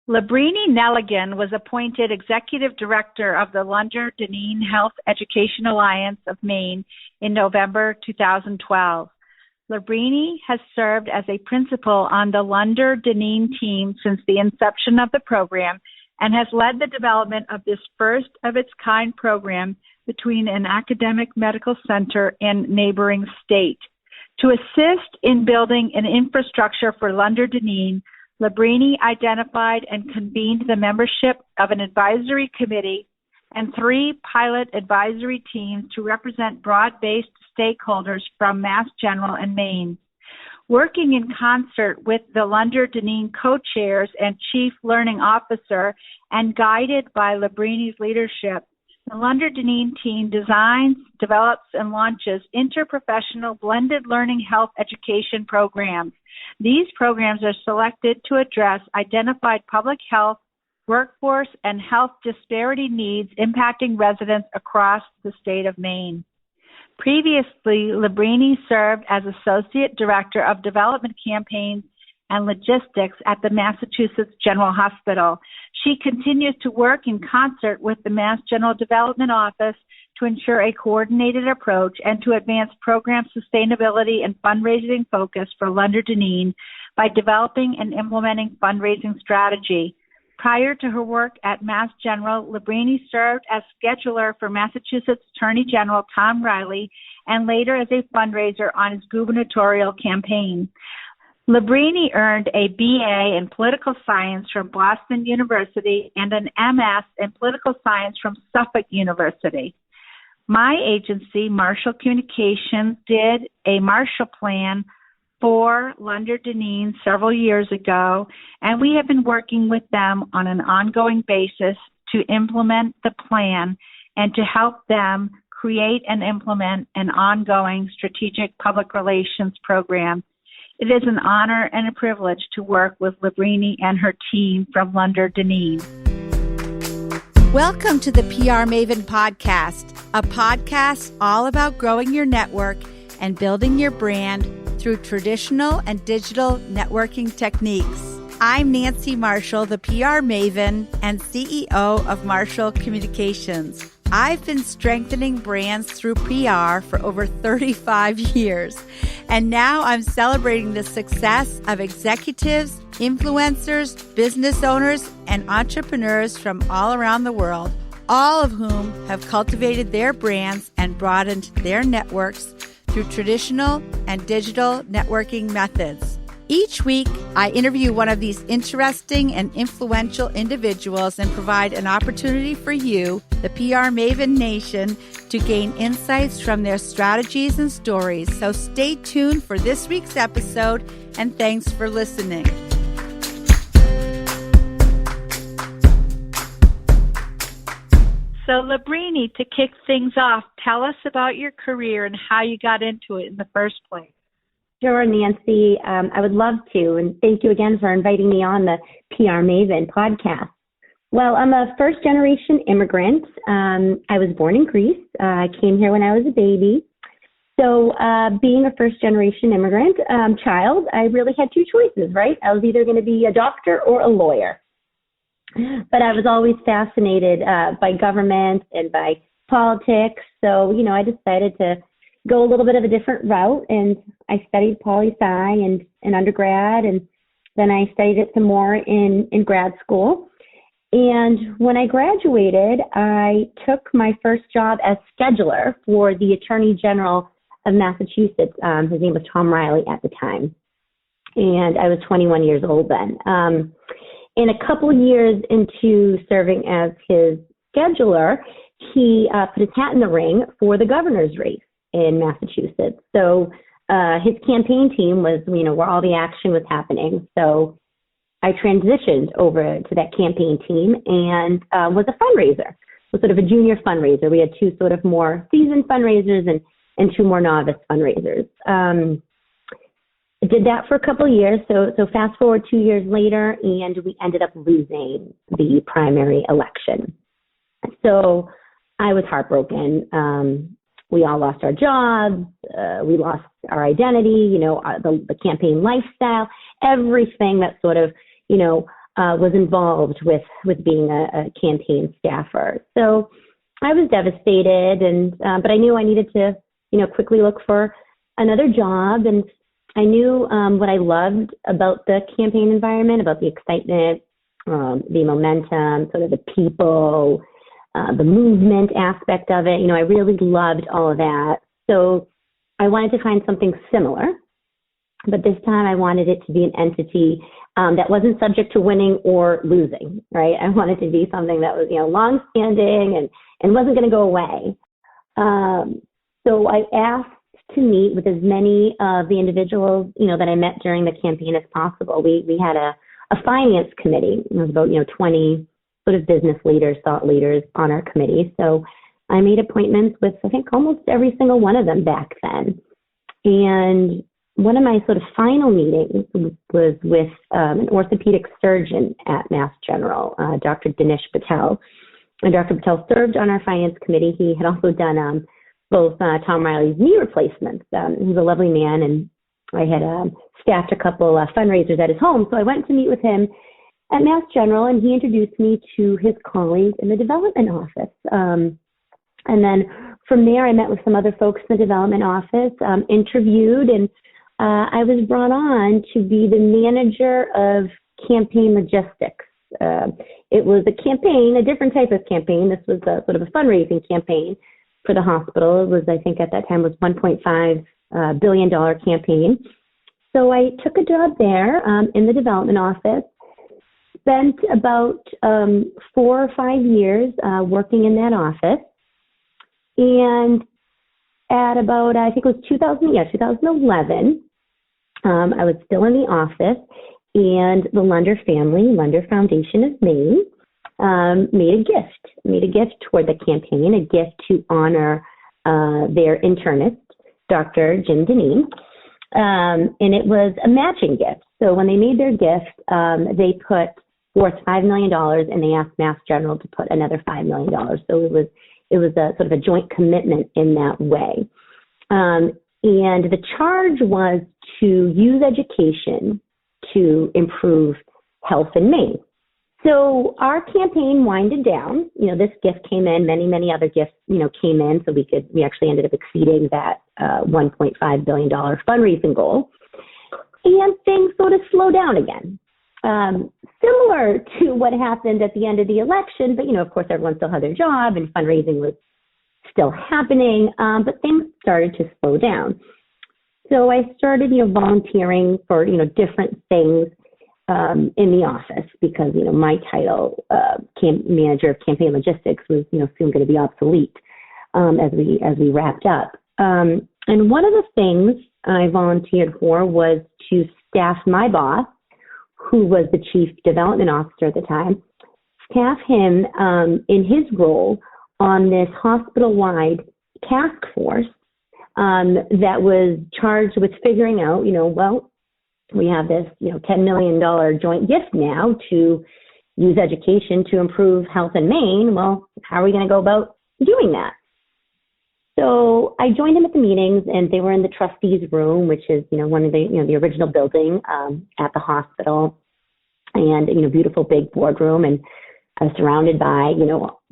Labrini Nelligan was appointed Executive Director of the Lunder Dineen Health Education Alliance of Maine in November 2012. Labrini has served as a principal on the Lunder Dineen team since the inception of the program and has led the development of this first-of-its-kind program between an academic medical center and neighboring state. To assist in building an infrastructure for Lunder Dineen, Labrini identified and convened the membership of an advisory committee and 3 pilot advisory teams to represent broad-based stakeholders from Mass General and Maine. Working in concert with the Lunder Dineen co-chairs and chief learning officer and guided by Labrini's leadership, the Lunder Dineen team designs, develops, and launches interprofessional blended learning health education programs. These programs are selected to address identified public health, workforce, and health disparity needs impacting residents across the state of Maine. Previously, Labrini served as Associate Director of Development Campaigns and Logistics at the Massachusetts General Hospital. She continues to work in concert with the Mass General Development Office to ensure a coordinated approach and to advance program sustainability and fundraising focus for Lunder Dineen by developing and implementing fundraising strategy. Prior to her work at Mass General, Labrini served as scheduler for Massachusetts Attorney General Tom Riley and later as a fundraiser on his gubernatorial campaign. Labrini earned a BA in Political Science from Boston University and an MS in Political Science from Suffolk University. My agency, Marshall Communications, did a Marshall Plan for Lunder Dineen several years ago, and we have been working with them on an ongoing basis to implement the plan and to help them create and implement an ongoing strategic public relations program. It is an honor and a privilege to work with Labrini and her team from Lunder Dineen. Welcome to the PR Maven Podcast, a podcast all about growing your network and building your brand through traditional and digital networking techniques. I'm Nancy Marshall, the PR Maven and CEO of Marshall Communications. I've been strengthening brands through PR for over 35 years, and now I'm celebrating the success of executives, influencers, business owners, and entrepreneurs from all around the world, all of whom have cultivated their brands and broadened their networks through traditional and digital networking methods. Each week, I interview one of these interesting and influential individuals and provide an opportunity for you, the PR Maven Nation, to gain insights from their strategies and stories. So stay tuned for this week's episode, and thanks for listening. So Labrini, to kick things off, tell us about your career and how you got into it in the first place. Sure, Nancy. I would love to, and thank you again for inviting me on the PR Maven podcast. Well, I'm a first-generation immigrant. I was born in Greece. I came here when I was a baby. So being a first-generation immigrant child, I really had 2 choices, right? I was either going to be a doctor or a lawyer. But I was always fascinated by government and by politics. So, I decided to go a little bit of a different route, and I studied poli-sci in undergrad, and then I studied it some more in grad school. And when I graduated, I took my first job as scheduler for the Attorney General of Massachusetts. His name was Tom Riley at the time, and I was 21 years old then. And a couple years into serving as his scheduler, he put his hat in the ring for the governor's race in Massachusetts. So his campaign team was, where all the action was happening. So I transitioned over to that campaign team and was a fundraiser, was sort of a junior fundraiser. We had 2 sort of more seasoned fundraisers and 2 more novice fundraisers. I did that for a couple of years. So fast forward 2 years later, and we ended up losing the primary election. So I was heartbroken. We all lost our jobs. We lost our identity, the campaign lifestyle, everything that sort of, was involved with being a campaign staffer. So I was devastated, but I knew I needed to, quickly look for another job. And I knew what I loved about the campaign environment, about the excitement, the momentum, sort of the people, the movement aspect of it. I really loved all of that. So I wanted to find something similar, but this time I wanted it to be an entity that wasn't subject to winning or losing, right? I wanted to be something that was, long-standing and wasn't going to go away. So I asked to meet with as many of the individuals, that I met during the campaign as possible. We had a finance committee. It was about, 20 sort of business leaders, thought leaders on our committee. So I made appointments with, I think, almost every single one of them back then. And one of my sort of final meetings was with an orthopedic surgeon at Mass General, Dr. Dinesh Patel. And Dr. Patel served on our finance committee. He had also done both Tom Riley's knee replacements. He's a lovely man, and I had staffed a couple fundraisers at his home. So I went to meet with him at Mass General, and he introduced me to his colleagues in the development office. And then from there, I met with some other folks in the development office, interviewed, and I was brought on to be the manager of campaign logistics. It was a campaign, a different type of campaign. This was a sort of a fundraising campaign for the hospital. It was, I think at that time, was $1.5 billion campaign. So I took a job there in the development office, spent about 4 or 5 years working in that office. And at about, I think it was 2011, I was still in the office, and the Lunder family, Lunder Foundation of Maine, made a gift toward the campaign, a gift to honor their internist, Dr. Jim Dineen. And it was a matching gift. So when they made their gift, they put forth $5 million, and they asked Mass General to put another $5 million. So it was a sort of a joint commitment in that way. And the charge was to use education to improve health in Maine. So our campaign winded down. This gift came in, many other gifts, came in, so we actually ended up exceeding that $1.5 billion fundraising goal. And things sort of slowed down again. Similar to what happened at the end of the election, but, of course, everyone still had their job and fundraising was still happening, but things started to slow down. So I started, volunteering for, different things in the office because, my title, manager of campaign logistics, was, soon going to be obsolete as we wrapped up. And one of the things I volunteered for was to staff my boss, who was the chief development officer at the time, staff him in his role on this hospital-wide task force that was charged with figuring out, we have this, $10 million joint gift now to use education to improve health in Maine. Well, how are we going to go about doing that? So I joined him at the meetings, and they were in the trustees' room, which is, one of the, the original building at the hospital, and, beautiful big boardroom, and I was surrounded by,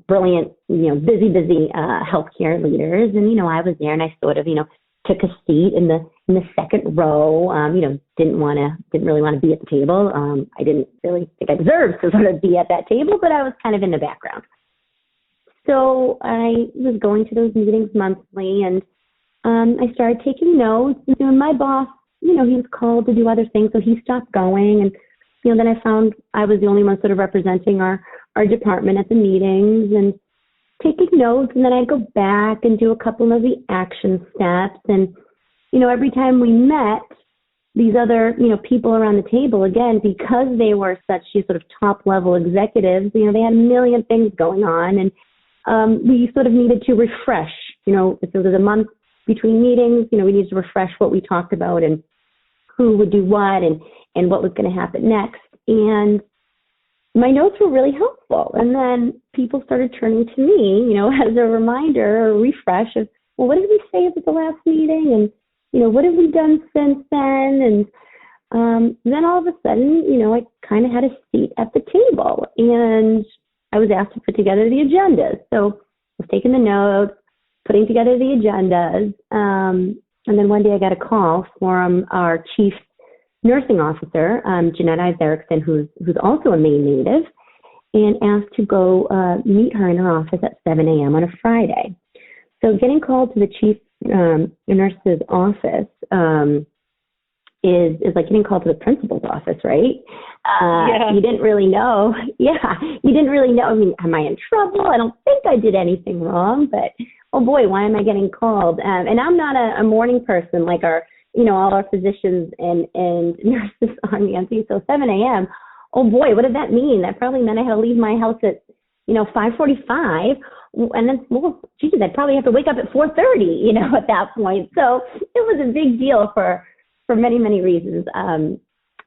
brilliant, busy healthcare leaders, and, I was there, and I sort of, took a seat in the second row. Didn't really want to be at the table. I didn't really think I deserved to sort of be at that table, but I was kind of in the background. So I was going to those meetings monthly, and I started taking notes. And my boss, he was called to do other things, so he stopped going. And then I found I was the only one sort of representing our department at the meetings and taking notes. And then I'd go back and do a couple of the action steps. And every time we met these other people around the table, again, because they were such sort of top level executives, they had a million things going on, and we sort of needed to refresh, if there was a month between meetings, we needed to refresh what we talked about and who would do what and what was going to happen next. And my notes were really helpful. And then people started turning to me, as a reminder or a refresh of, well, what did we say at the last meeting? And, what have we done since then? Then all of a sudden, I kind of had a seat at the table, and I was asked to put together the agendas. So I was taking the notes, putting together the agendas, and then one day I got a call from our chief nursing officer, Jeanette Erickson, who's also a Maine native, and asked to go meet her in her office at 7 a.m. on a Friday. So getting called to the chief nurse's office is like getting called to the principal's office, right? You didn't really know. Yeah, you didn't really know. I mean, am I in trouble? I don't think I did anything wrong, but oh boy, why am I getting called? And I'm not a morning person like all our physicians and nurses are, Nancy. So 7 a.m., oh boy, what did that mean? That probably meant I had to leave my house at, 5:45. And then, well, geez, I'd probably have to wake up at 4:30, at that point. So it was a big deal for many, many reasons.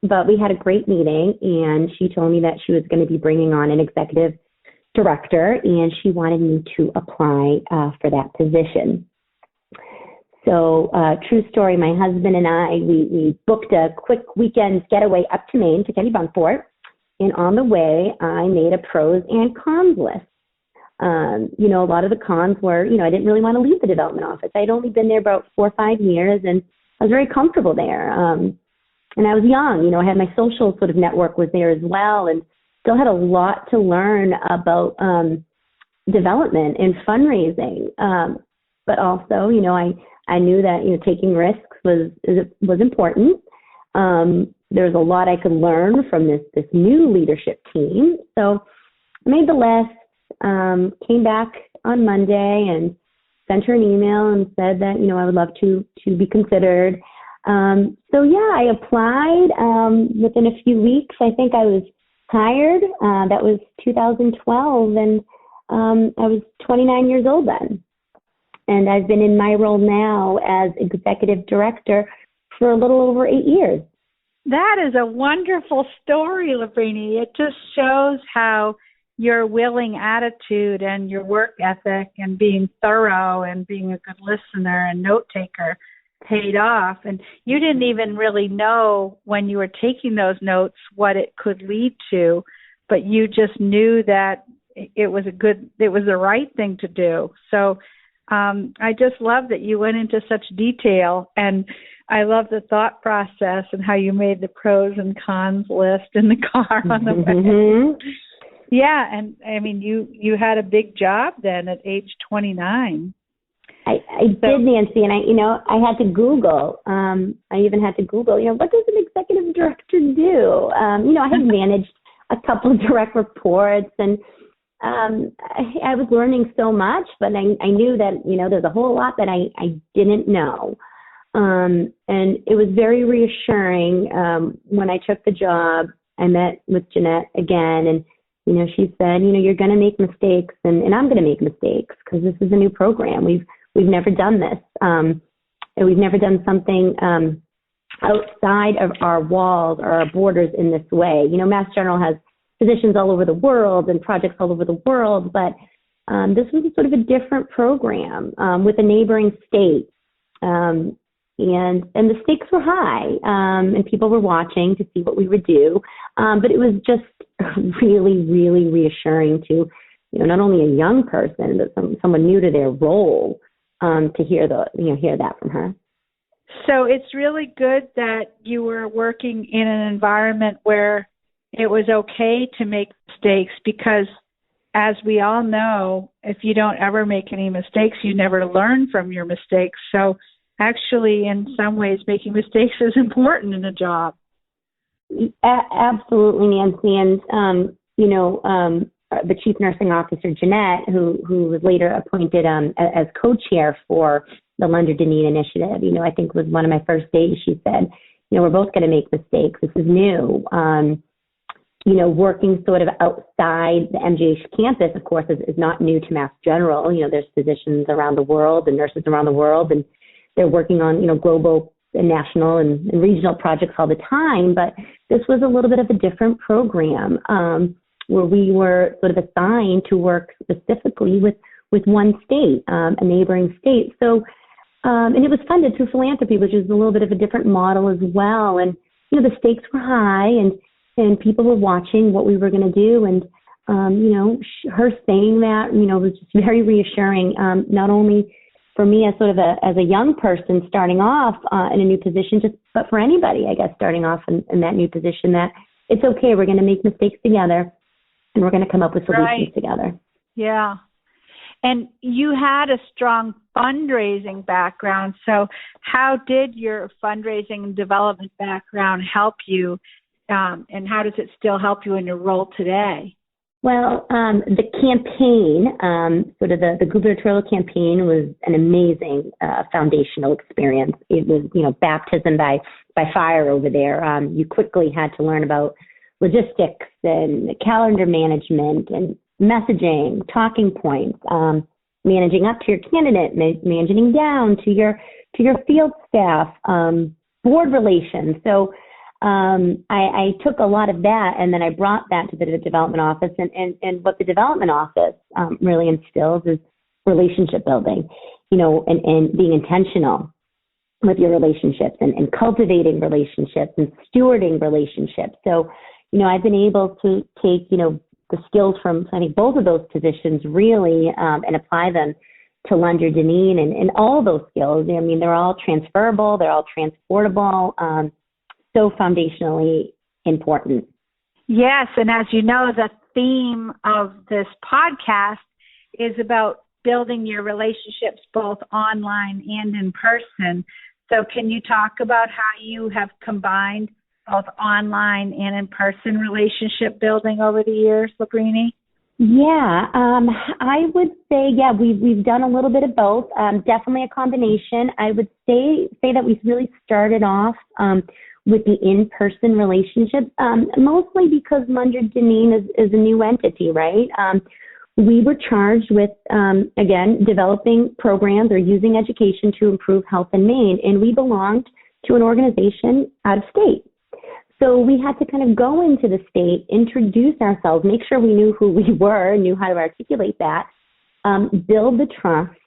But we had a great meeting, and she told me that she was going to be bringing on an executive director, and she wanted me to apply for that position. So true story, my husband and I, we booked a quick weekend getaway up to Maine to Kennebunkport. And on the way, I made a pros and cons list. A lot of the cons were, I didn't really want to leave the development office. I'd only been there about 4 or 5 years, and I was very comfortable there. And I was young, I had my social sort of network was there as well, and still had a lot to learn about development and fundraising. But also, I knew that, taking risks was important. There's a lot I could learn from this new leadership team. So I made the list, came back on Monday and sent her an email and said that, I would love to be considered. So yeah, I applied. Within a few weeks, I think I was hired. That was 2012, and I was 29 years old then. And I've been in my role now as executive director for a little over 8 years. That is a wonderful story, Labrini. It just shows how your willing attitude and your work ethic and being thorough and being a good listener and note taker paid off. And you didn't even really know when you were taking those notes what it could lead to, but you just knew that it was the right thing to do. So I just love that you went into such detail, and I love the thought process and how you made the pros and cons list in the car on the way. Yeah, and I mean, you had a big job then at age 29. I did, Nancy, and I had to Google. I even had to Google, what does an executive director do? I had managed a couple of direct reports, and I was learning so much, but I knew that, there's a whole lot that I didn't know. And it was very reassuring when I took the job. I met with Jeanette again, and, she said, you're going to make mistakes, and I'm going to make mistakes because this is a new program. We've never done this. And we've never done something outside of our walls or our borders in this way. Mass General has physicians all over the world and projects all over the world, but this was sort of a different program with a neighboring state. And the stakes were high, and people were watching to see what we would do. But it was just really, really reassuring to, not only a young person, but someone new to their role, to hear that from her. So it's really good that you were working in an environment where it was okay to make mistakes, because as we all know, if you don't ever make any mistakes, you never learn from your mistakes. So actually, in some ways, making mistakes is important in a job. Absolutely, Nancy. And, the chief nursing officer, Jeanette, who was later appointed as co-chair for the Lunder Dineen initiative, I think was one of my first days. She said, we're both going to make mistakes. This is new. Working sort of outside the MGH campus, of course, is not new to Mass General. There's physicians around the world and nurses around the world, and they're working on, global and national and regional projects all the time. But this was a little bit of a different program where we were sort of assigned to work specifically with one state, a neighboring state. So, and it was funded through philanthropy, which is a little bit of a different model as well. And the stakes were high, and people were watching what we were going to do. And, her saying that, was just very reassuring, not only for me as sort of as a young person starting off in a new position, but for anybody, I guess, starting off in that new position, that it's okay. We're going to make mistakes together, and we're going to come up with solutions together. Yeah. And you had a strong fundraising background. So how did your fundraising and development background help you, and how does it still help you in your role today? Well, the campaign, sort of the gubernatorial campaign, was an amazing foundational experience. It was, baptism by fire over there. You quickly had to learn about logistics and calendar management and messaging, talking points, managing up to your candidate, managing down to your field staff, board relations. So I took a lot of that, and then I brought that to the development office, and what the development office really instills is relationship building, and being intentional with your relationships and cultivating relationships and stewarding relationships. So, I've been able to take, the skills from, I think, both of those positions really, and apply them to Lunder Dineen, and all those skills. I mean, they're all transferable, they're all transportable, so foundationally important. Yes, and as you know, the theme of this podcast is about building your relationships both online and in person. So can you talk about how you have combined both online and in-person relationship building over the years, Labrini? Yeah, I would say, we've done a little bit of both. Definitely a combination. I would say that we really started off with the in-person relationships, mostly because Lunder Dineen is a new entity, right? We were charged with, again, developing programs or using education to improve health in Maine, and we belonged to an organization out of state. So we had to kind of go into the state, introduce ourselves, make sure we knew who we were, knew how to articulate that, build the trust,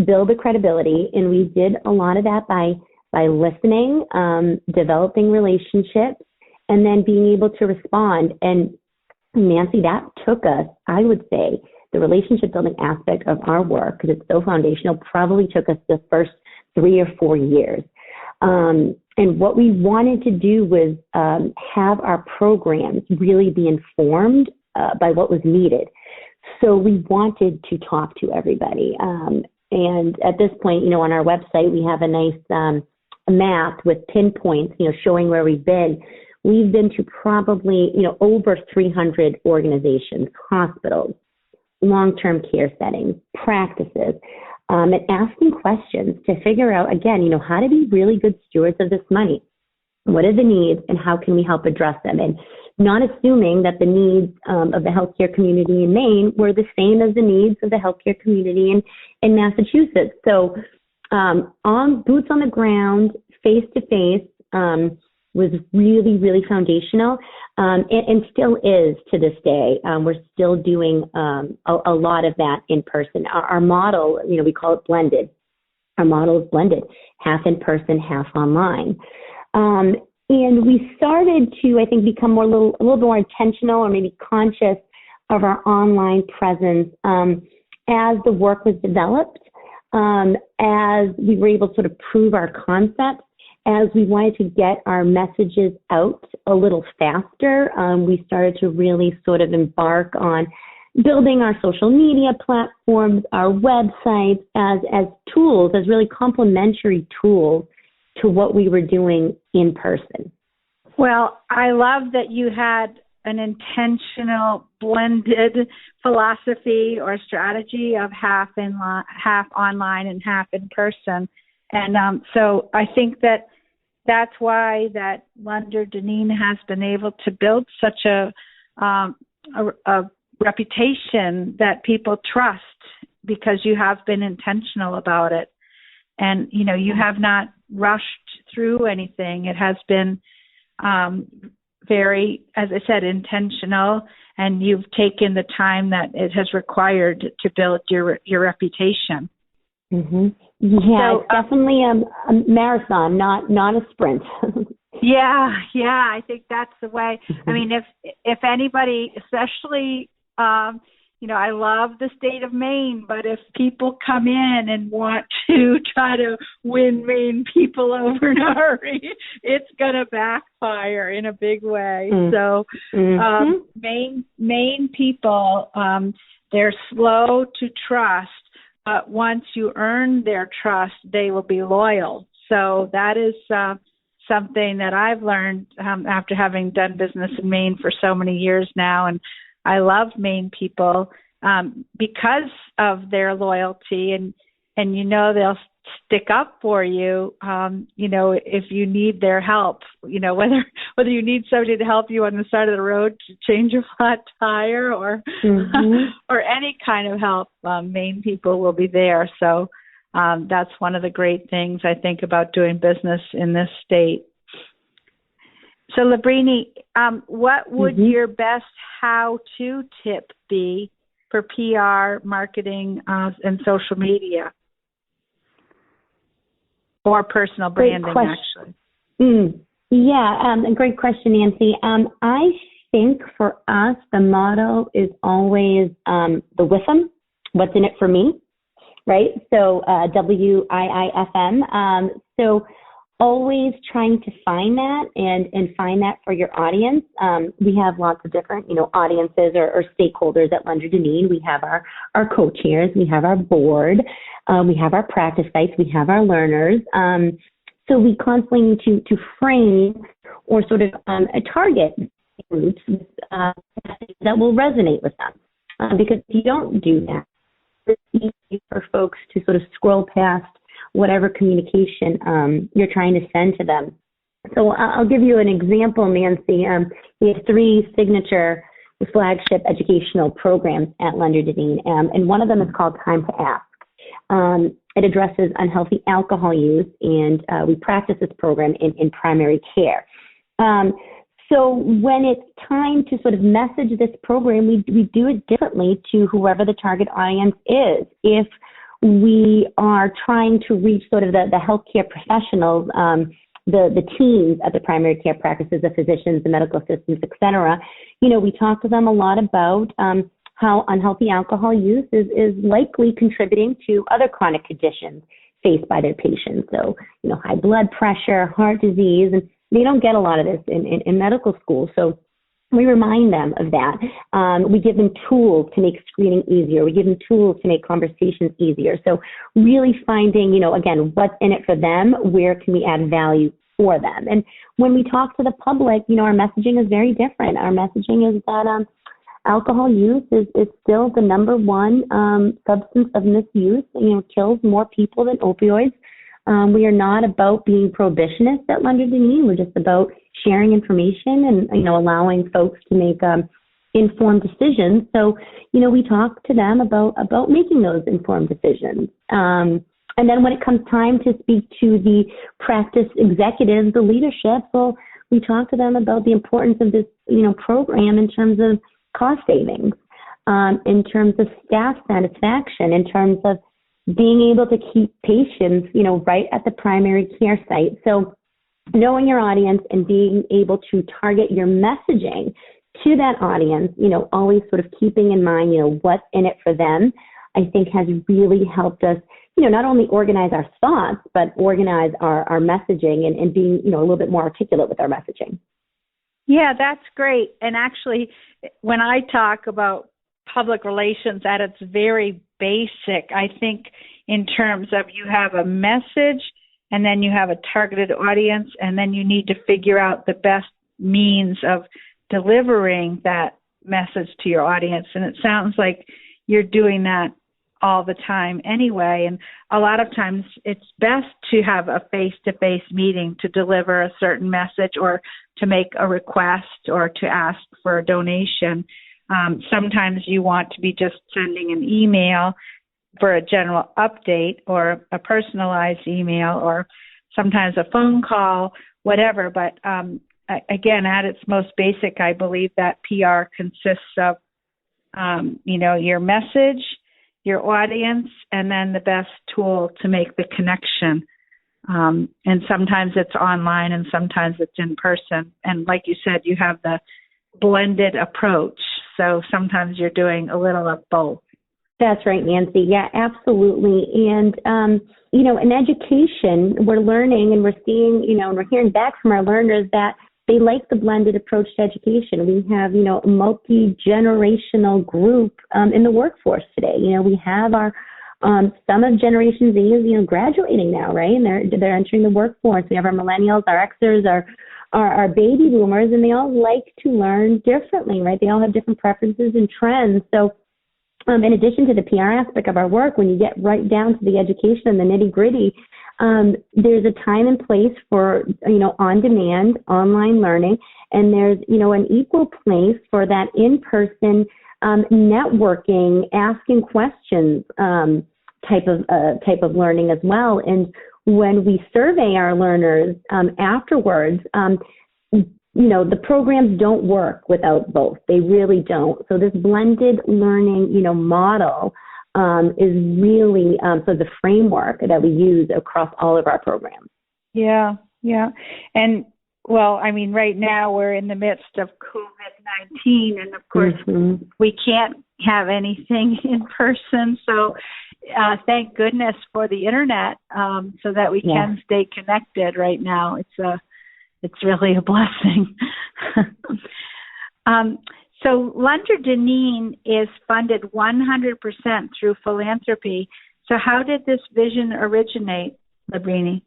build the credibility, and we did a lot of that by listening, developing relationships, and then being able to respond. And Nancy, that took us, I would say, the relationship building aspect of our work, because it's so foundational, probably took us the first 3 or 4 years. And what we wanted to do was have our programs really be informed by what was needed. So we wanted to talk to everybody. And at this point, on our website, we have a nice map with pinpoints, showing where we've been. We've been to probably, over 300 organizations, hospitals, long-term care settings, practices, and asking questions to figure out, again, how to be really good stewards of this money. What are the needs and how can we help address them? And not assuming that the needs of the healthcare community in Maine were the same as the needs of the healthcare community in Massachusetts. So on boots on the ground, face to face, was really, really foundational, and still is to this day. We're still doing a lot of that in person. Our model, we call it blended. Our model is blended, half in person, half online. And we started to, I think, become a little more intentional or maybe conscious of our online presence as the work was developed, as we were able to sort of prove our concepts, as we wanted to get our messages out a little faster. We started to really sort of embark on building our social media platforms, our websites as tools, as really complementary tools to what we were doing in person. Well, I love that you had an intentional blended philosophy or strategy of half online and half in person. And so I think that's why that Lunder Dineen has been able to build such a reputation that people trust, because you have been intentional about it. And, you have not rushed through anything. It has been very, as I said, intentional, and you've taken the time that it has required to build your reputation. Mm-hmm. Yeah, so, it's definitely a marathon, not a sprint. I think that's the way. I mean, if anybody, especially, I love the state of Maine, but if people come in and want to try to win Maine people over in a hurry, it's going to backfire in a big way. So Maine people, they're slow to trust, but once you earn their trust, they will be loyal. So that is something that I've learned after having done business in Maine for so many years now. And I love Maine people because of their loyalty, and they'll stick up for you. If you need their help, whether you need somebody to help you on the side of the road to change a flat tire or or any kind of help, Maine people will be there. So that's one of the great things I think about doing business in this state. So, Labrini, what would your best how-to tip be for PR, marketing, and social media? Or personal branding, actually. A great question, Nancy. I think for us, the motto is always the WIFM, what's in it for me, right? So WIIFM. So always trying to find that and find that for your audience. We have lots of different, audiences or stakeholders at Lunder Dineen. We have our co-chairs, we have our board, we have our practice sites, we have our learners. So we constantly need to frame or sort of target groups that will resonate with them. Because if you don't do that, it's easy for folks to sort of scroll past whatever communication you're trying to send to them. So I'll give you an example, Nancy. We have 3 signature flagship educational programs at Lunder Dineen, and one of them is called Time to Ask. It addresses unhealthy alcohol use, and we practice this program in primary care. So when it's time to sort of message this program, we do it differently to whoever the target audience is. If we are trying to reach sort of the healthcare professionals, the teams at the primary care practices, the physicians, the medical assistants, et cetera, we talk to them a lot about how unhealthy alcohol use is likely contributing to other chronic conditions faced by their patients. So, high blood pressure, heart disease, and they don't get a lot of this in medical school. So we remind them of that. We give them tools to make screening easier. We give them tools to make conversations easier. So really finding, again, what's in it for them, where can we add value for them? And when we talk to the public, our messaging is very different. Our messaging is that alcohol use is still the number one substance of misuse. Kills more people than opioids. We are not about being prohibitionists at Lunder Dineen. We're just about sharing information and, allowing folks to make informed decisions. So, we talk to them about making those informed decisions. And then when it comes time to speak to the practice executives, the leadership, well, we talk to them about the importance of this, program in terms of cost savings, in terms of staff satisfaction, in terms of being able to keep patients, right at the primary care site. So knowing your audience and being able to target your messaging to that audience, always sort of keeping in mind, what's in it for them, I think has really helped us, not only organize our thoughts, but organize our messaging and being, a little bit more articulate with our messaging. Yeah, that's great. And actually, when I talk about public relations at its very basic, I think in terms of you have a message and then you have a targeted audience and then you need to figure out the best means of delivering that message to your audience. And it sounds like you're doing that all the time anyway. And a lot of times it's best to have a face-to-face meeting to deliver a certain message or to make a request or to ask for a donation. Sometimes you want to be just sending an email for a general update or a personalized email or sometimes a phone call, whatever. But again, at its most basic, I believe that PR consists of, your message, your audience, and then the best tool to make the connection And sometimes it's online and sometimes it's in person. And like you said, you have the blended approach. So sometimes you're doing a little of both. That's right, Nancy. Yeah, absolutely. And, in education, we're learning and we're seeing, and we're hearing back from our learners that they like the blended approach to education. We have, a multi-generational group in the workforce today. We have our some of Generation Z, graduating now, right? And they're entering the workforce. We have our millennials, our Xers, our baby boomers, and they all like to learn differently, right? They all have different preferences and trends. So in addition to the PR aspect of our work, when you get right down to the education and the nitty-gritty, there's a time and place for, on-demand, online learning, and there's, an equal place for that in-person networking, asking questions type of learning as well. And when we survey our learners afterwards, the programs don't work without both. They really don't. So this blended learning, model is really so the framework that we use across all of our programs. Yeah. And right now we're in the midst of COVID-19, and of course we can't have anything in person. So thank goodness for the internet, so that we can stay connected right now. It's really a blessing. So Lunder Dineen is funded 100% through philanthropy. So how did this vision originate, Labrini?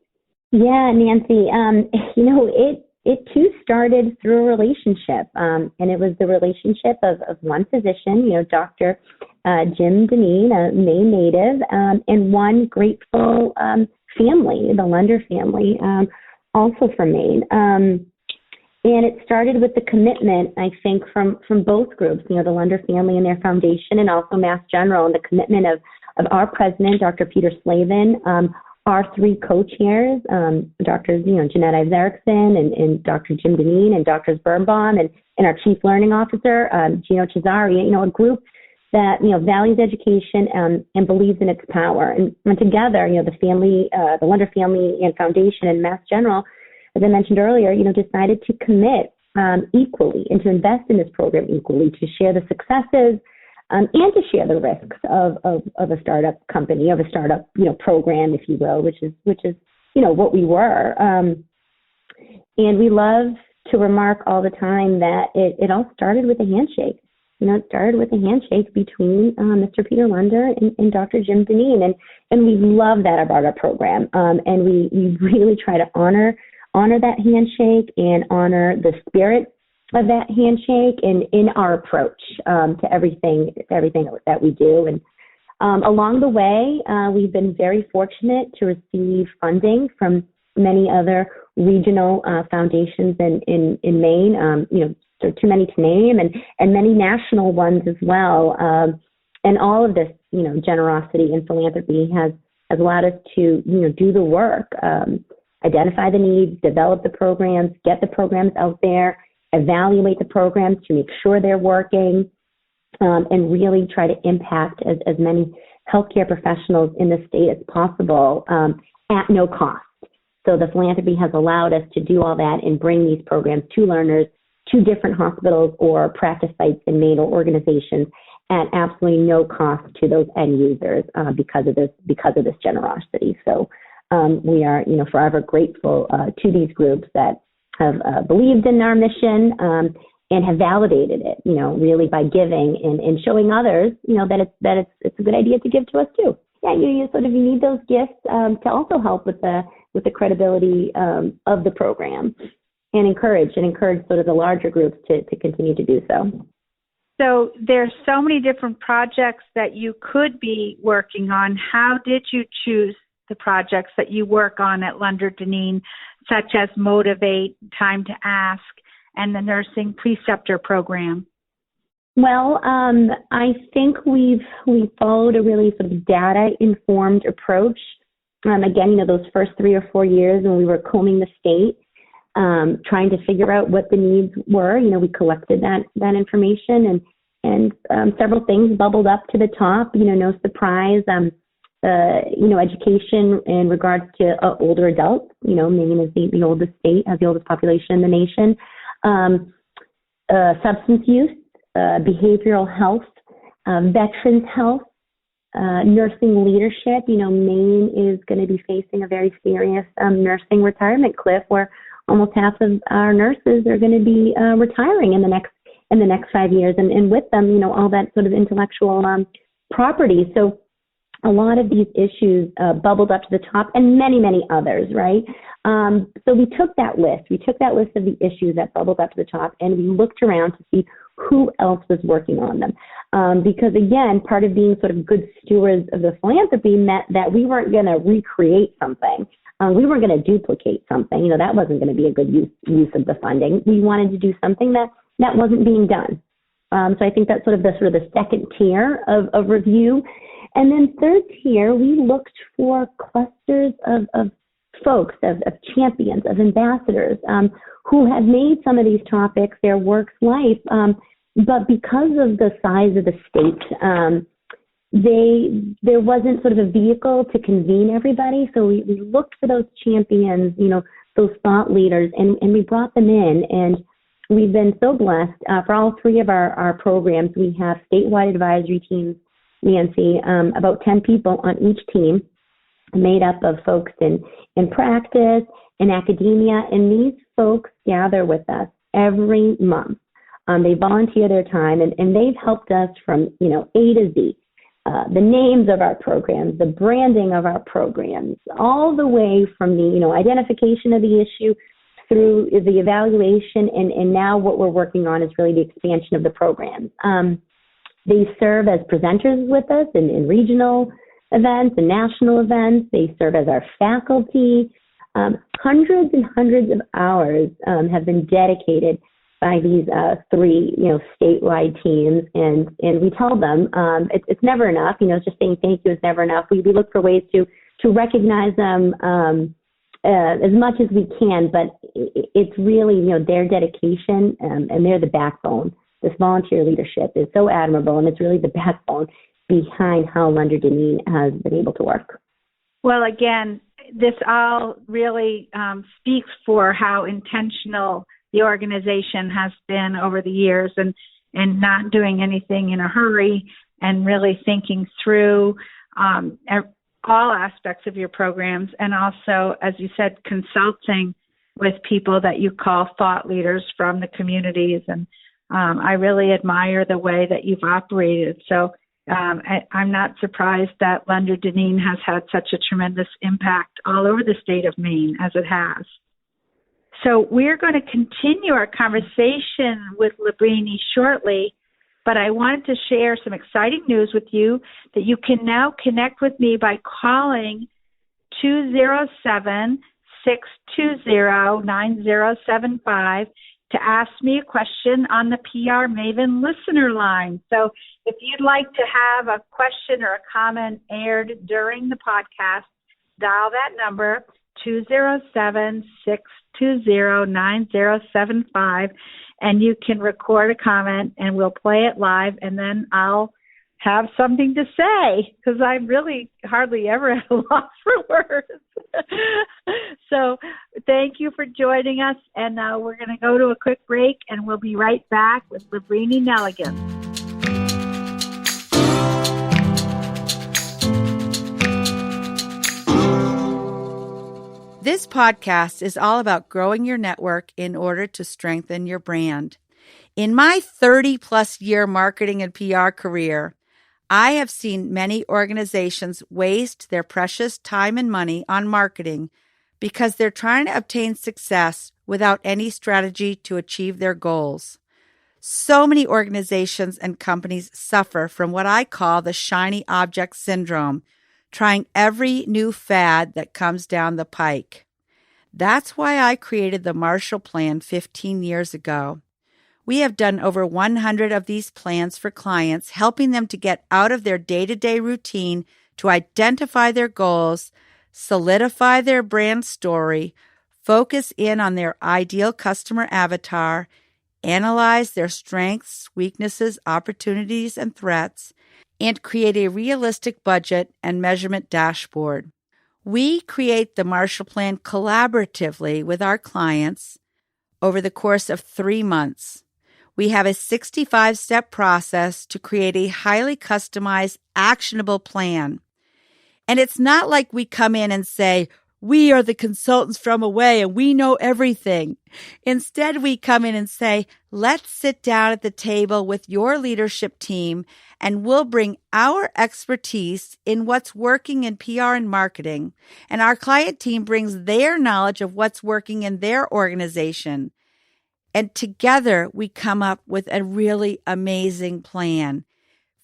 Yeah, Nancy, it too started through a relationship, and it was the relationship of one physician, Dr. Jim Dineen, a Maine native, and one grateful family, the Lunder family, also from Maine. And it started with the commitment, I think, from both groups, the Lunder family and their foundation, and also Mass General, and the commitment of our president, Dr. Peter Slavin, our three co-chairs, Drs. Jeanette Ives Erickson and Dr. Jim Dineen and Drs. Birnbaum and our Chief Learning Officer, Gino Cesari, a group that, values education and believes in its power. And together, the family, the Lunder family and foundation and Mass General, as I mentioned earlier, decided to commit equally and to invest in this program equally, to share the successes and to share the risks of a startup company, of a startup, program, if you will, which is what we were. And we love to remark all the time that it all started with a handshake. It started with a handshake between Mr. Peter Lunder and Dr. Jim Dineen, and we love that about our program. And we really try to honor that handshake and honor the spirit of that handshake and in our approach to everything that we do. And along the way, we've been very fortunate to receive funding from many other regional foundations in Maine. So too many to name, and many national ones as well. And all of this, generosity and philanthropy has allowed us to, do the work, identify the needs, develop the programs, get the programs out there, evaluate the programs to make sure they're working, and really try to impact as many healthcare professionals in the state as possible at no cost. So the philanthropy has allowed us to do all that and bring these programs to learners, to different hospitals or practice sites in Maine or organizations at absolutely no cost to those end users because of this generosity. So we are, forever grateful to these groups that have believed in our mission and have validated it, really by giving and showing others, that it's a good idea to give to us too. Yeah, you need those gifts to also help with the credibility of the program. And encourage sort of the larger groups to continue to do so. So there's so many different projects that you could be working on. How did you choose the projects that you work on at Lunder Dineen, such as Motivate, Time to Ask, and the Nursing Preceptor Program? Well, I think we followed a really sort of data-informed approach. Again, those first 3 or 4 years when we were combing the state, trying to figure out what the needs were. We collected that information and several things bubbled up to the top. No surprise. education in regards to older adults. Maine is the oldest state, has the oldest population in the nation. Substance use, behavioral health, veterans health, nursing leadership. Maine is going to be facing a very serious nursing retirement cliff where almost half of our nurses are going to be retiring in the next 5 years, and with them, all that sort of intellectual property. So a lot of these issues bubbled up to the top, and many, many others, right? So we took that list. We took that list of the issues that bubbled up to the top, and we looked around to see who else was working on them. Because again, part of being sort of good stewards of the philanthropy meant that we weren't going to recreate something. We weren't going to duplicate something. That wasn't going to be a good use of the funding. We wanted to do something that wasn't being done. So I think that's sort of the second tier of review. And then third tier, we looked for clusters of folks, of champions, of ambassadors who have made some of these topics their work's life. But because of the size of the state, there wasn't sort of a vehicle to convene everybody. So we looked for those champions, those thought leaders, and we brought them in. And we've been so blessed. For all three of our programs, we have statewide advisory teams, Nancy, about 10 people on each team, made up of folks in practice, in academia, and these folks gather with us every month. They volunteer their time, and they've helped us from, A to Z. The names of our programs, the branding of our programs, all the way from the, identification of the issue through the evaluation, and now what we're working on is really the expansion of the programs. They serve as presenters with us in regional events and national events. They serve as our faculty. Hundreds and hundreds of hours have been dedicated by these three, statewide teams, and we tell them it's never enough. Just saying thank you is never enough. We look for ways to recognize them as much as we can, but it's really their dedication, and they're the backbone. This volunteer leadership is so admirable, and it's really the backbone behind how Lunder Dineen has been able to work. Well, again, this all really speaks for how intentional the organization has been over the years, and not doing anything in a hurry, and really thinking through all aspects of your programs, and also, as you said, consulting with people that you call thought leaders from the communities. And I really admire the way that you've operated. So I'm not surprised that Lunder Dineen has had such a tremendous impact all over the state of Maine as it has. So we're going to continue our conversation with Labrini shortly, but I wanted to share some exciting news with you that you can now connect with me by calling 207-620-9075 to ask me a question on the PR Maven listener line. So if you'd like to have a question or a comment aired during the podcast, dial that number, 207-620-9075, and you can record a comment, and we'll play it live, and then I'll have something to say, because I'm really hardly ever at a loss for words. So thank you for joining us, and we're going to go to a quick break, and we'll be right back with Labrini Nelligan. This podcast is all about growing your network in order to strengthen your brand. In my 30-plus year marketing and PR career, I have seen many organizations waste their precious time and money on marketing because they're trying to obtain success without any strategy to achieve their goals. So many organizations and companies suffer from what I call the shiny object syndrome, trying every new fad that comes down the pike. That's why I created the Marshall Plan 15 years ago. We have done over 100 of these plans for clients, helping them to get out of their day-to-day routine to identify their goals, solidify their brand story, focus in on their ideal customer avatar, analyze their strengths, weaknesses, opportunities, and threats, and create a realistic budget and measurement dashboard. We create the Marshall Plan collaboratively with our clients over the course of 3 months. We have a 65-step process to create a highly customized, actionable plan. And it's not like we come in and say, we are the consultants from away and we know everything. Instead, we come in and say, let's sit down at the table with your leadership team and we'll bring our expertise in what's working in PR and marketing. And our client team brings their knowledge of what's working in their organization. And together we come up with a really amazing plan.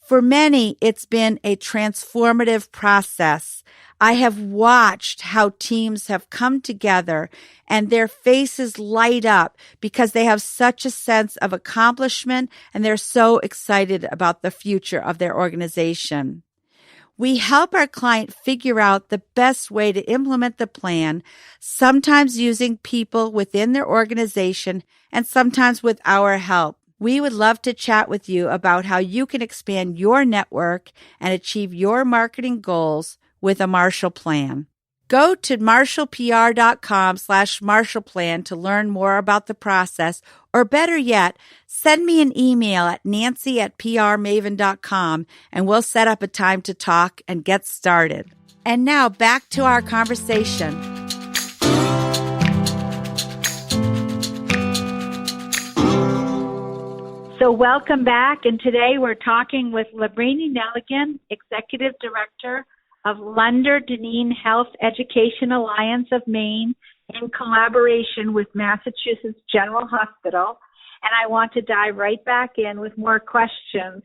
For many, it's been a transformative process. I have watched how teams have come together and their faces light up because they have such a sense of accomplishment and they're so excited about the future of their organization. We help our client figure out the best way to implement the plan, sometimes using people within their organization and sometimes with our help. We would love to chat with you about how you can expand your network and achieve your marketing goals with a Marshall Plan. Go to marshallpr.com/MarshallPlan to learn more about the process, or better yet, send me an email at nancy@prmaven.com and we'll set up a time to talk and get started. And now back to our conversation. So welcome back, and today we're talking with Labrini Nelligan, Executive Director of Lunder Dineen Health Education Alliance of Maine in collaboration with Massachusetts General Hospital. And I want to dive right back in with more questions.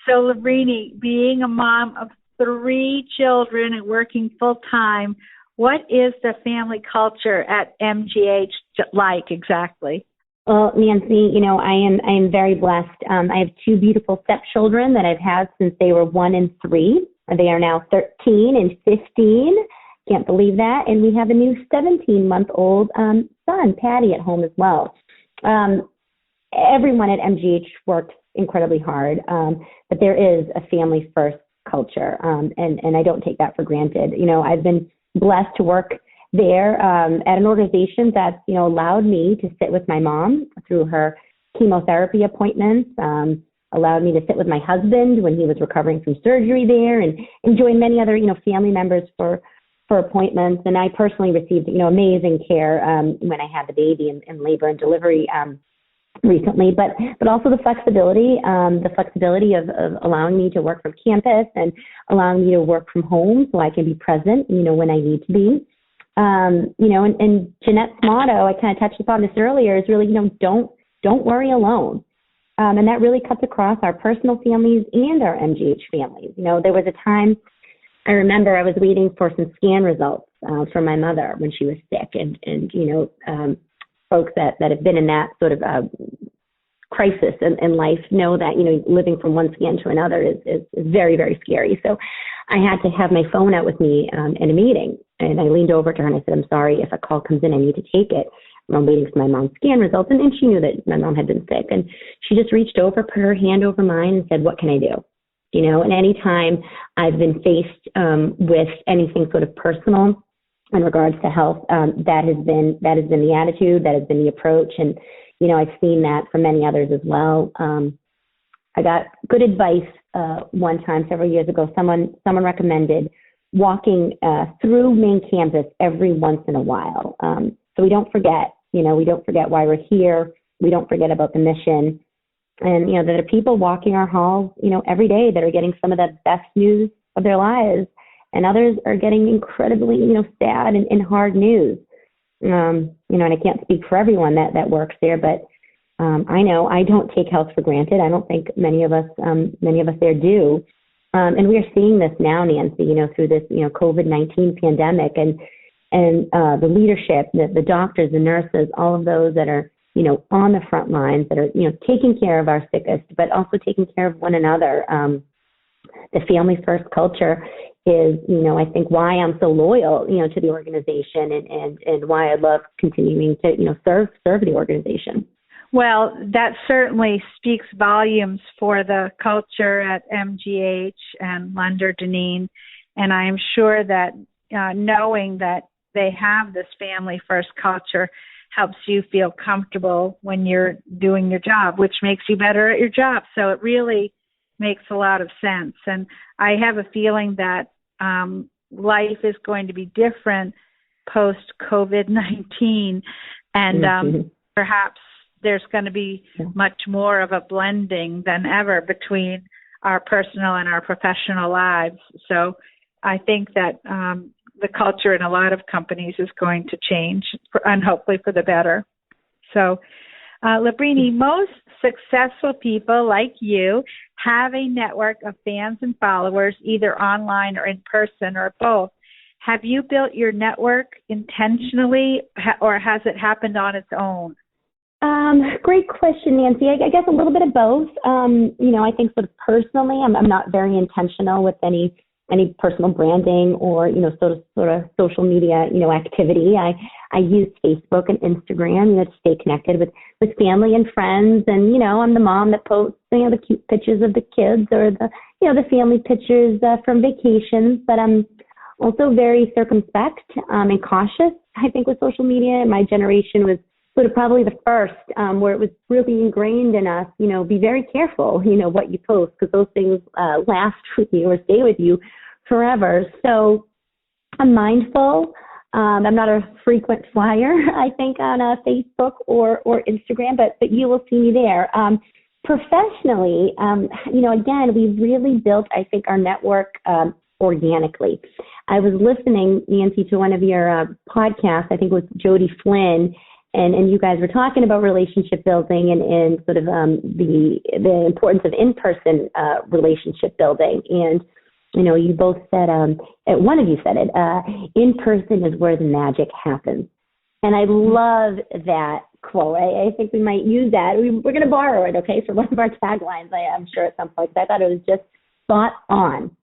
So Labrini, being a mom of 3 children and working full-time, what is the family culture at MGH like exactly? Well, Nancy, I am very blessed. I have 2 beautiful stepchildren that I've had since they were 1 and 3. They are now 13 and 15. Can't believe that. And we have a new 17-month-old son, Patty, at home as well. Everyone at MGH works incredibly hard, but there is a family-first culture, and I don't take that for granted. I've been blessed to work there at an organization that's, allowed me to sit with my mom through her chemotherapy appointments, allowed me to sit with my husband when he was recovering from surgery there, and join many other, family members for appointments. And I personally received, amazing care when I had the baby in labor and delivery recently, but also the flexibility of allowing me to work from campus and allowing me to work from home so I can be present, when I need to be. And Jeanette's motto, I kind of touched upon this earlier, is really, don't worry alone. And that really cuts across our personal families and our MGH families. There was a time I remember I was waiting for some scan results for my mother when she was sick, and folks that have been in that sort of crisis in life know that, living from one scan to another is very, very scary. So I had to have my phone out with me in a meeting, and I leaned over to her and I said, I'm sorry, if a call comes in, I need to take it. I'm waiting for my mom's scan results. And she knew that my mom had been sick. And she just reached over, put her hand over mine and said, what can I do? And any time I've been faced with anything sort of personal in regards to health, that has been the attitude, that has been the approach. And, I've seen that from many others as well. I got good advice one time several years ago. Someone recommended walking through Maine campus every once in a while. So we don't forget, we don't forget why we're here. We don't forget about the mission. And, there are people walking our halls, every day that are getting some of the best news of their lives. And others are getting incredibly, sad and hard news. And I can't speak for everyone that works there, but I know I don't take health for granted. I don't think many of us there do. And we are seeing this now, Nancy, through this, COVID-19 pandemic and the leadership, the doctors, the nurses, all of those that are, on the front lines, that are, taking care of our sickest, but also taking care of one another. The family first culture is, I think why I'm so loyal, to the organization and why I love continuing to, serve the organization. Well, that certainly speaks volumes for the culture at MGH and Lunder Dineen. And I am sure that knowing that they have this family first culture helps you feel comfortable when you're doing your job, which makes you better at your job. So it really makes a lot of sense. And I have a feeling that life is going to be different post-COVID-19. And perhaps there's going to be much more of a blending than ever between our personal and our professional lives. So I think that the culture in a lot of companies is going to change, and hopefully for the better. So, Labrini, most successful people like you have a network of fans and followers, either online or in person or both. Have you built your network intentionally, or has it happened on its own? Great question, Nancy. I guess a little bit of both. I think sort of personally, I'm not very intentional with any personal branding or, sort of social media, activity. I use Facebook and Instagram, to stay connected with family and friends. And, I'm the mom that posts, the cute pictures of the kids or the family pictures from vacations. But I'm also very circumspect and cautious, I think, with social media. My generation was sort of probably the first where it was really ingrained in us, be very careful, what you post, because those things last with you or stay with you forever. So I'm mindful. I'm not a frequent flyer, I think, on Facebook or Instagram, but you will see me there. Professionally, again, we've really built, I think, our network organically. I was listening, Nancy, to one of your podcasts, I think it was Jody Flynn, and you guys were talking about relationship building and sort of the importance of in-person relationship building. And, you both said, one of you said it, in-person is where the magic happens. And I love that quote. I think we might use that. We're going to borrow it, okay, for one of our taglines, I'm sure at some point. I thought it was just spot on.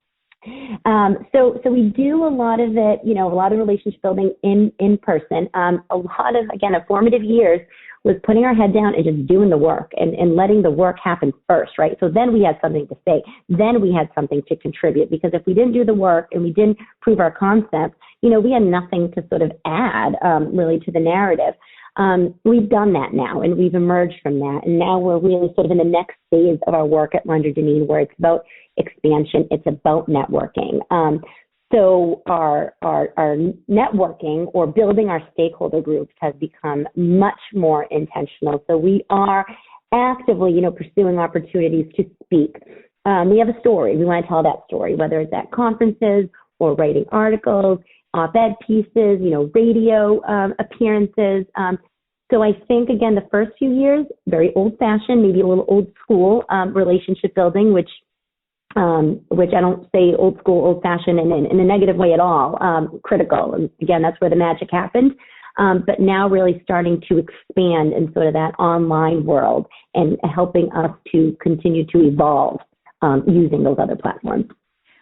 So we do a lot of it, a lot of relationship building in person. A lot of, again, formative years was putting our head down and just doing the work and letting the work happen first, right? So then we had something to say. Then we had something to contribute, because if we didn't do the work and we didn't prove our concept, we had nothing to sort of add really to the narrative. We've done that now, and we've emerged from that. And now we're really sort of in the next phase of our work at Lunder Dineen, where it's about expansion. It's about networking. So our networking or building our stakeholder groups has become much more intentional. So we are actively, pursuing opportunities to speak. We have a story. We want to tell that story, whether it's at conferences or writing articles, op-ed pieces, radio appearances. So I think, again, the first few years, very old-fashioned, maybe a little old-school relationship building, which I don't say old school, old-fashioned in a negative way at all, critical. And again, that's where the magic happened. But now really starting to expand in sort of that online world and helping us to continue to evolve using those other platforms.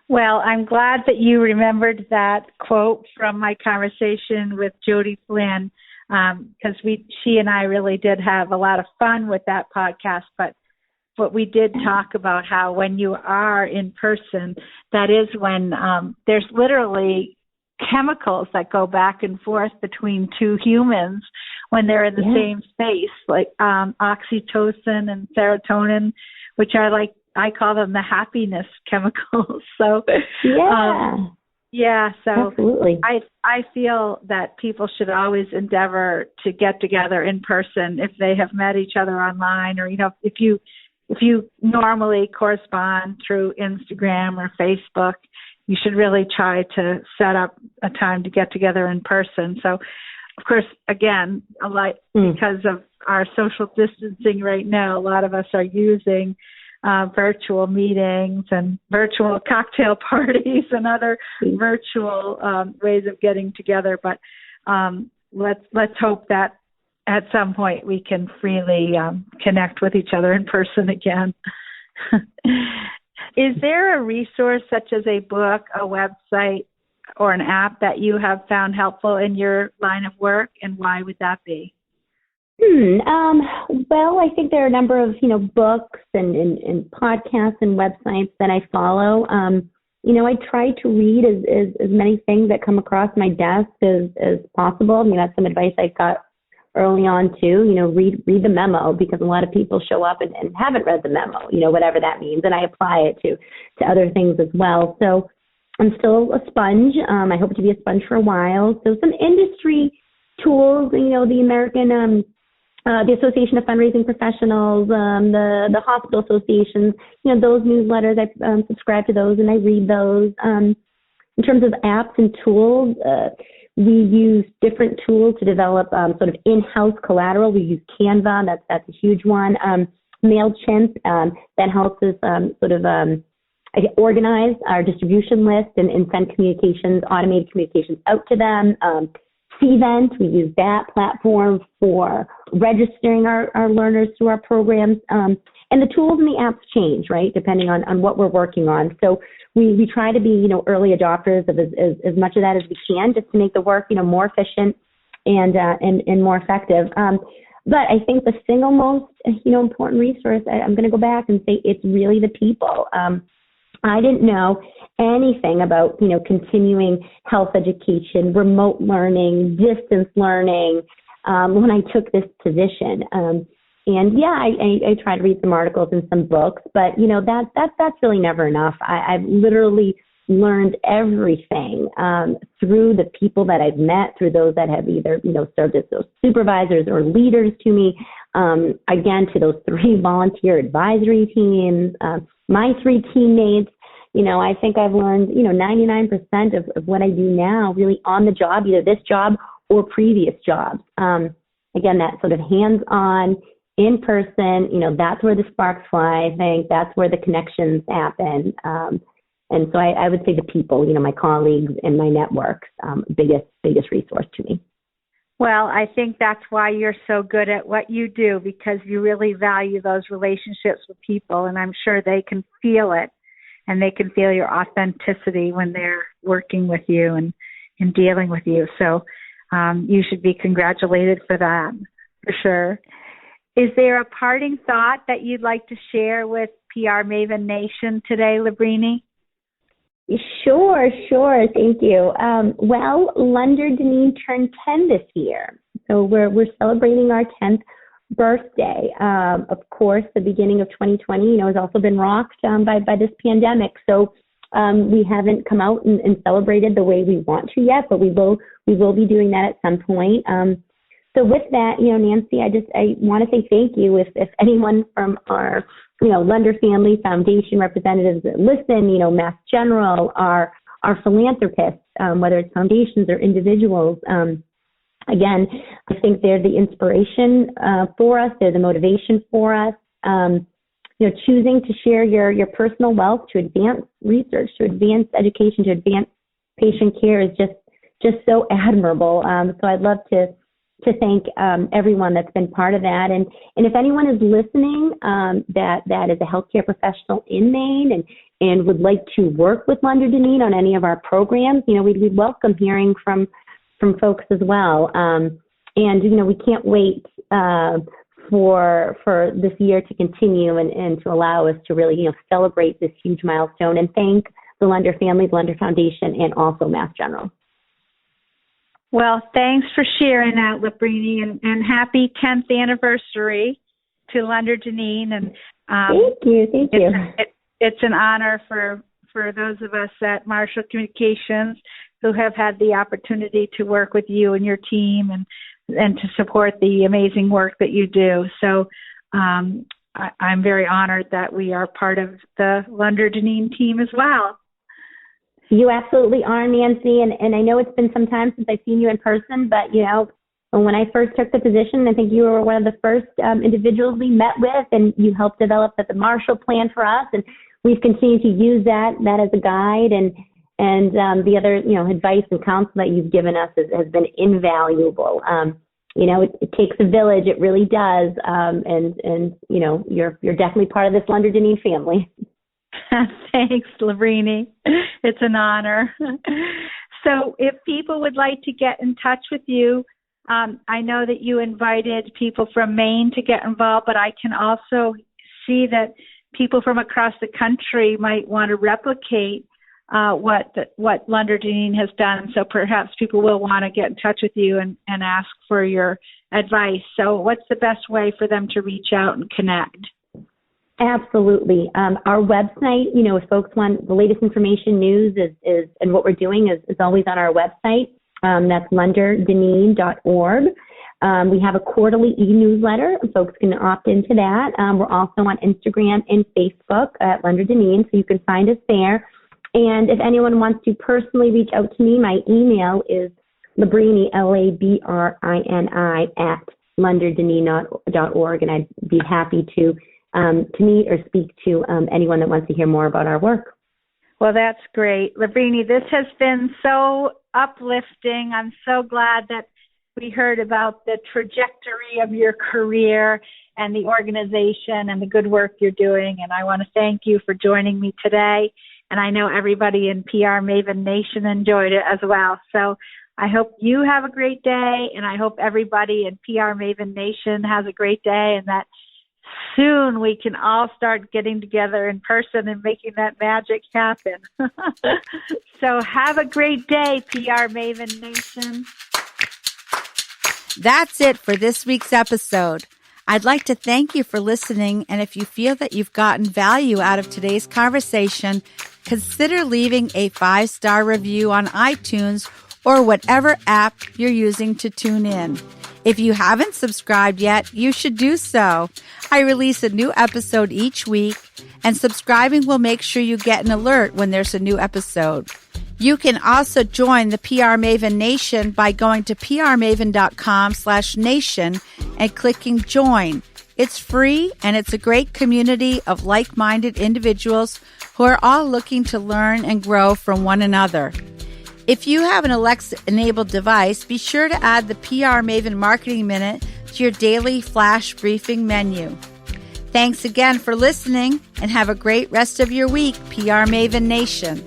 Well, I'm glad that you remembered that quote from my conversation with Jody Flynn, because she and I really did have a lot of fun with that podcast. But we did talk about how when you are in person, that is when there's literally chemicals that go back and forth between two humans when they're in the same space, like oxytocin and serotonin, which are like, I call them the happiness chemicals. So, so absolutely. I feel that people should always endeavor to get together in person if they have met each other online, or, if you normally correspond through Instagram or Facebook, you should really try to set up a time to get together in person. So, of course, again, because of our social distancing right now, a lot of us are using virtual meetings and virtual cocktail parties and other virtual ways of getting together. But let's hope that at some point we can freely connect with each other in person again. Is there a resource such as a book, a website, or an app that you have found helpful in your line of work, and why would that be? Well, I think there are a number of, books and podcasts and websites that I follow. I try to read as many things that come across my desk as possible. I mean, that's some advice I got early on too. Read the memo, because a lot of people show up and haven't read the memo, whatever that means. And I apply it to other things as well. So I'm still a sponge. I hope to be a sponge for a while. So some industry tools, the American, the Association of Fundraising Professionals, the hospital associations, those newsletters, I subscribe to those and I read those. In terms of apps and tools, we use different tools to develop sort of in-house collateral. We use Canva, that's a huge one. MailChimp, that helps us organize our distribution list and send communications, automated communications out to them. Cvent, we use that platform for registering our learners through our programs. And the tools and the apps change, right, depending on what we're working on. So we try to be, early adopters of as much of that as we can, just to make the work, more efficient and more effective. But I think the single most, important resource, I'm going to go back and say it's really the people. I didn't know anything about, continuing health education, remote learning, distance learning, when I took this position. I try to read some articles and some books, but, that's really never enough. I've literally learned everything through the people that I've met, through those that have either, served as those supervisors or leaders to me, again, to those 3 volunteer advisory teams, my 3 teammates. I think I've learned, 99% of what I do now really on the job, either this job or previous jobs. Again, that sort of hands-on, in person, that's where the sparks fly. I think that's where the connections happen. And so I would say the people, my colleagues and my networks, biggest resource to me. Well, I think that's why you're so good at what you do, because you really value those relationships with people, and I'm sure they can feel it, and they can feel your authenticity when they're working with you and dealing with you. So you should be congratulated for that, for sure. Is there a parting thought that you'd like to share with PR Maven Nation today, Labrini? Sure. Thank you. Well, Lunder Dineen turned 10 this year. So we're celebrating our 10th birthday. Of course, the beginning of 2020, has also been rocked by this pandemic. So we haven't come out and celebrated the way we want to yet, but we will be doing that at some point. So with that, Nancy, I want to say thank you. If anyone from our, Lunder Family Foundation representatives that listen, Mass General, our philanthropists, whether it's foundations or individuals, again, I think they're the inspiration for us. They're the motivation for us. Choosing to share your personal wealth to advance research, to advance education, to advance patient care is just so admirable. So I'd love to thank everyone that's been part of that. And if anyone is listening that is a healthcare professional in Maine and would like to work with Lunder Dineen on any of our programs, we'd welcome hearing from folks as well. And we can't wait for this year to continue and to allow us to really, celebrate this huge milestone and thank the Lunder family, the Lunder Foundation, and also Mass General. Well, thanks for sharing that, Labrini, and happy 10th anniversary to Lunder Dineen. And thank you. It's an honor for those of us at Marshall Communications who have had the opportunity to work with you and your team and to support the amazing work that you do. So I'm very honored that we are part of the Lunder Dineen team as well. You absolutely are, Nancy, and I know it's been some time since I've seen you in person, but, when I first took the position, I think you were one of the first individuals we met with, and you helped develop the Marshall Plan for us, and we've continued to use that as a guide, and the other, advice and counsel that you've given us has been invaluable. It takes a village, it really does, and you're definitely part of this Lunder Dineen family. Thanks, Labrini. It's an honor. So if people would like to get in touch with you, I know that you invited people from Maine to get involved, but I can also see that people from across the country might want to replicate what Lunder Dineen has done. So perhaps people will want to get in touch with you and ask for your advice. So what's the best way for them to reach out and connect? Absolutely. Our website, if folks want the latest information, news is and what we're doing is always on our website. That's lunderdineen.org. We have a quarterly e-newsletter. Folks can opt into that. We're also on Instagram and Facebook at Lunder Dineen, so you can find us there. And if anyone wants to personally reach out to me, my email is Labrini, Labrini, at lunderdineen.org, and I'd be happy to meet or speak to anyone that wants to hear more about our work. Well, that's great. Labrini, this has been so uplifting. I'm so glad that we heard about the trajectory of your career and the organization and the good work you're doing. And I want to thank you for joining me today. And I know everybody in PR Maven Nation enjoyed it as well. So I hope you have a great day, and I hope everybody in PR Maven Nation has a great day, and that soon we can all start getting together in person and making that magic happen. So have a great day, PR Maven Nation. That's it for this week's episode. I'd like to thank you for listening, and if you feel that you've gotten value out of today's conversation, consider leaving a 5-star review on iTunes or whatever app you're using to tune in. If you haven't subscribed yet, you should do so. I release a new episode each week, and subscribing will make sure you get an alert when there's a new episode. You can also join the PR Maven Nation by going to prmaven.com/nation and clicking join. It's free, and it's a great community of like-minded individuals who are all looking to learn and grow from one another. If you have an Alexa-enabled device, be sure to add the PR Maven Marketing Minute to your daily flash briefing menu. Thanks again for listening, and have a great rest of your week, PR Maven Nation.